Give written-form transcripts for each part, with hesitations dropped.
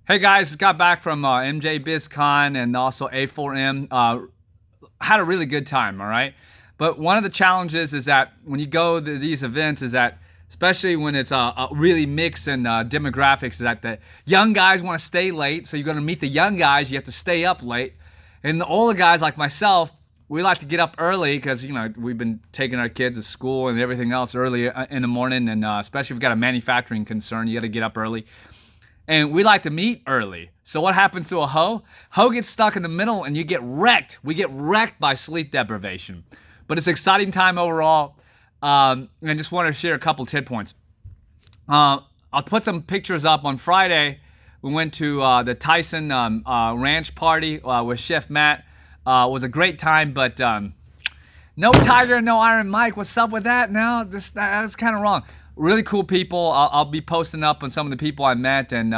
Hey guys, got back from MJBizcon and also A4M. Had a really good time, all right? But one of the challenges is that when you go to these events is that, especially when it's really mixed in demographics, is that the young guys want to stay late. So you're going to meet the young guys, you have to stay up late. And the older guys like myself, we like to get up early because, we've been taking our kids to school and everything else early in the morning. And especially if you've got a manufacturing concern, you got to get up early. And we like to meet early. So what happens to a hoe? Hoe gets stuck in the middle and you get wrecked. We get wrecked by sleep deprivation. But it's an exciting time overall. And I just want to share a couple tip points. I'll put some pictures up on Friday. We went to the Tyson ranch party with Chef Matt. It was a great time, but no Tiger, no Iron Mike. What's up with that now? That's kind of wrong. Really cool people. I'll be posting up on some of the people I met, and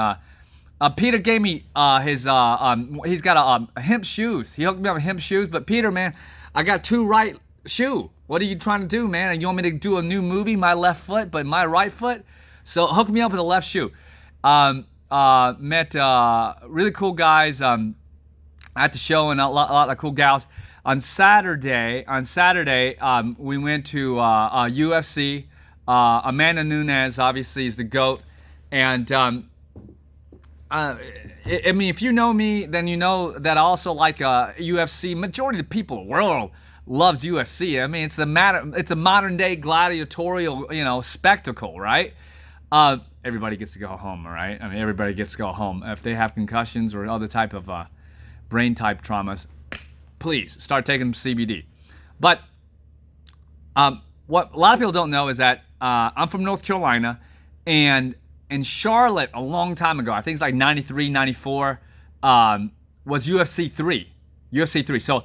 Peter gave me his he's got a hemp shoes. He hooked me up with hemp shoes. But Peter, man, I got two right shoe. What are you trying to do, man? You want me to do a new movie, my left foot, but my right foot? So hook me up with a left shoe. Met really cool guys at the show and a lot of cool gals. On Saturday, we went to UFC. Amanda Nunes obviously is the GOAT, and if you know me, then you know that I also like UFC. Majority of the people in the world loves UFC. I mean, it's a modern day gladiatorial, spectacle, right? Everybody gets to go home, all right? I mean, everybody gets to go home if they have concussions or other type of brain type traumas. Please start taking CBD. But what a lot of people don't know is that I'm from North Carolina, and in Charlotte a long time ago, I think it's like 93, 94, was UFC 3. UFC 3. So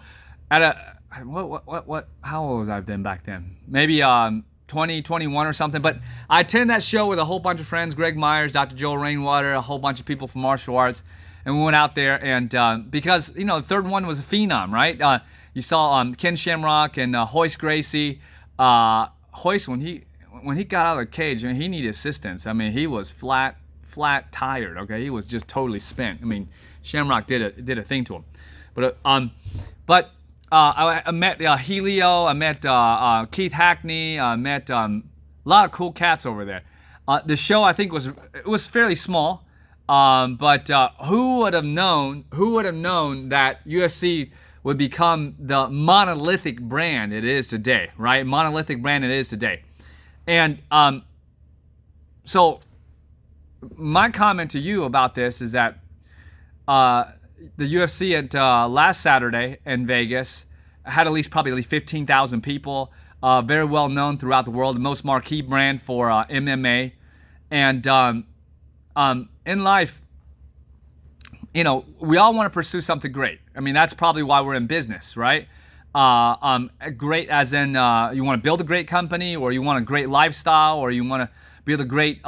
at how old was I then back then? Maybe 20, 21 or something. But I attended that show with a whole bunch of friends, Greg Myers, Dr. Joel Rainwater, a whole bunch of people from martial arts. And we went out there, and because, the third one was a phenom, right? You saw Ken Shamrock and Hoist Gracie. Hoist, when he got out of the cage, he needed assistance. I mean, he was flat tired. Okay, he was just totally spent. I mean, Shamrock did a thing to him. But I met Helio. I met Keith Hackney. I met a lot of cool cats over there. The show, I think, was fairly small. But who would have known that UFC would become the monolithic brand it is today, right? Monolithic brand it is today. And so my comment to you about this is that the UFC at last Saturday in Vegas had at least 15,000 people, very well known throughout the world, the most marquee brand for MMA. And in life, we all want to pursue something great. I mean, that's probably why we're in business, right? Great as in you want to build a great company, or you want a great lifestyle, or you want to build a great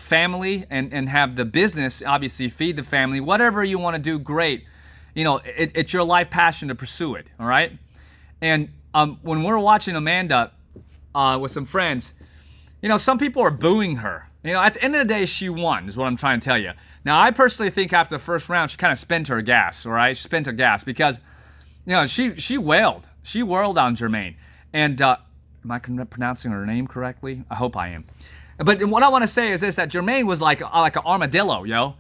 family and have the business obviously feed the family. Whatever you want to do, great. It's your life passion to pursue it, all right? And when we're watching Amanda with some friends, some people are booing her. At the end of the day, she won, is what I'm trying to tell you. Now, I personally think after the first round, she kind of spent her gas, all right? She spent her gas because, she wailed. She wailed on Germaine. And am I pronouncing her name correctly? I hope I am. But what I want to say is this, that Germaine was like an armadillo, yo.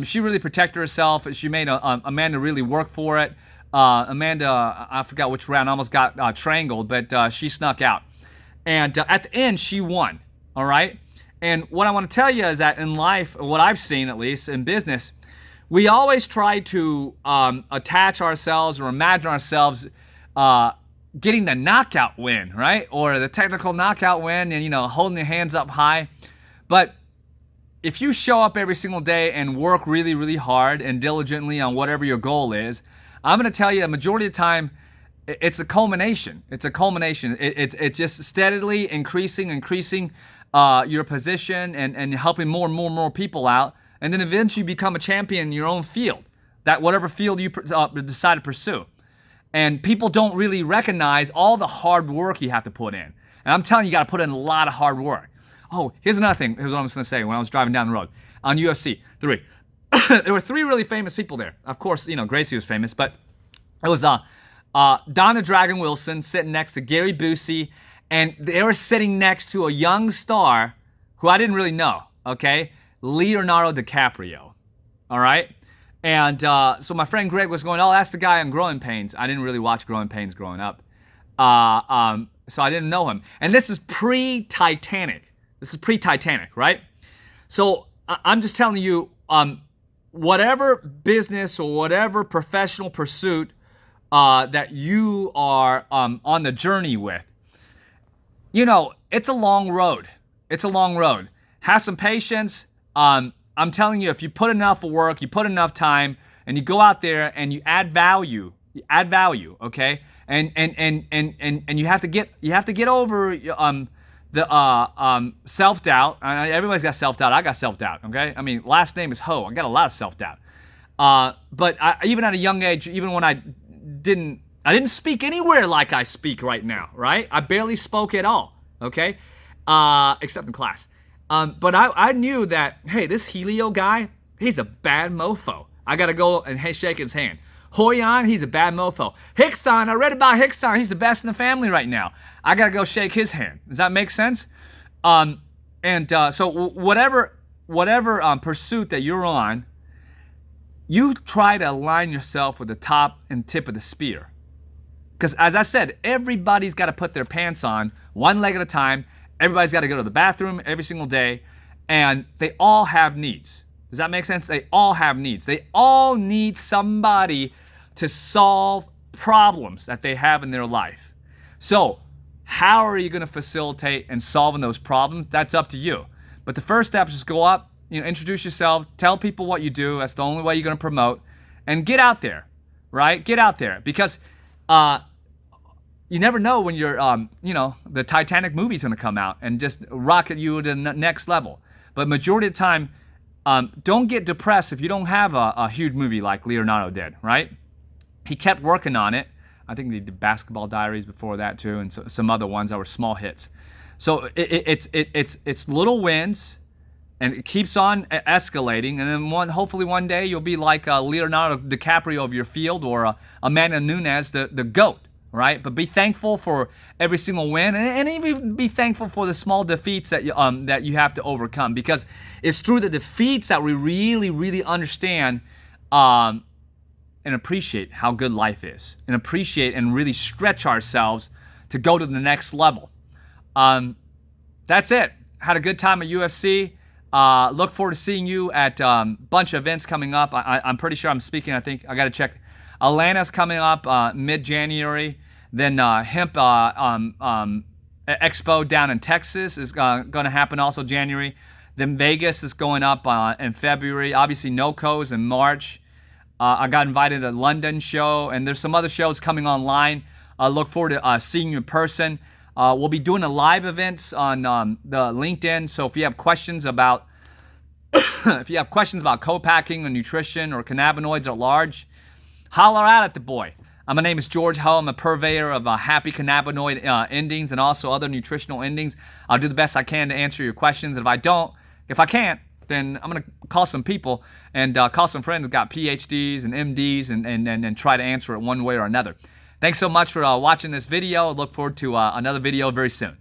She really protected herself. She made Amanda really work for it. Amanda, I forgot which round, almost got strangled, but she snuck out. And at the end, she won, all right? And what I want to tell you is that in life, what I've seen at least in business, we always try to attach ourselves or imagine ourselves getting the knockout win, right? Or the technical knockout win and, holding your hands up high. But if you show up every single day and work really, really hard and diligently on whatever your goal is, I'm going to tell you the majority of the time, it's a culmination. It's a culmination. It's just steadily increasing your position and helping more people out, and then eventually become a champion in your own field, that whatever field you decide to pursue. And people don't really recognize all the hard work you have to put in. And I'm telling you, you got to put in a lot of hard work. Oh, here's another thing. Here's what I was going to say when I was driving down the road on UFC 3. there were 3 really famous people there. Of course, Gracie was famous, but it was Donna Dragon Wilson sitting next to Gary Busey, and they were sitting next to a young star who I didn't really know, okay? Leonardo DiCaprio, all right? And so my friend Greg was going, oh, that's the guy on Growing Pains. I didn't really watch Growing Pains growing up. So I didn't know him. And this is pre-Titanic. Right? So I'm just telling you, whatever business or whatever professional pursuit that you are on the journey with, it's a long road. Have some patience. I'm telling you, if you put enough work, you put enough time, and you go out there and you add value, okay? And you have to get over the self-doubt. Everybody's got self-doubt. I got self-doubt, okay? I mean, last name is Ho. I got a lot of self-doubt. But even at a young age, even when I didn't speak anywhere like I speak right now, right? I barely spoke at all, okay? Except in class. But I knew that, hey, this Helio guy, he's a bad mofo. I got to go and shake his hand. Hoyan, he's a bad mofo. Hickson, I read about Hickson. He's the best in the family right now. I got to go shake his hand. Does that make sense? So whatever pursuit that you're on, you try to align yourself with the top and tip of the spear. Because as I said, everybody's got to put their pants on one leg at a time. Everybody's got to go to the bathroom every single day, and they all have needs. Does that make sense? They all have needs. They all need somebody to solve problems that they have in their life. So how are you going to facilitate and solving those problems? That's up to you. But the first step is just go up, introduce yourself, tell people what you do. That's the only way you're going to promote, and get out there, right? Get out there, because you never know when the Titanic movie's gonna come out and just rocket you to the next level. But majority of the time, don't get depressed if you don't have a huge movie like Leonardo did, right? He kept working on it. I think he did Basketball Diaries before that too, and some other ones that were small hits. So it's little wins, and it keeps on escalating. And then hopefully one day you'll be like Leonardo DiCaprio of your field, or Amanda Nunes, the GOAT. Right? But be thankful for every single win, and even be thankful for the small defeats that you have to overcome, because it's through the defeats that we really, really understand and appreciate how good life is, and appreciate and really stretch ourselves to go to the next level. That's it. Had a good time at UFC. Look forward to seeing you at a bunch of events coming up. I'm pretty sure I'm speaking. I think I got to check. Atlanta's coming up mid-January. Then Hemp Expo down in Texas is going to happen also January. Then Vegas is going up in February. Obviously, NOCO's in March. I got invited to the London show, and there's some other shows coming online. I look forward to seeing you in person. We'll be doing a live events on the LinkedIn. So if you have questions about co-packing or nutrition or cannabinoids at large, holler out at the boy. My name is George Ho. I'm a purveyor of happy cannabinoid endings and also other nutritional endings. I'll do the best I can to answer your questions. And if I can't, then I'm going to call some people and call some friends that got PhDs and MDs and try to answer it one way or another. Thanks so much for watching this video. I look forward to another video very soon.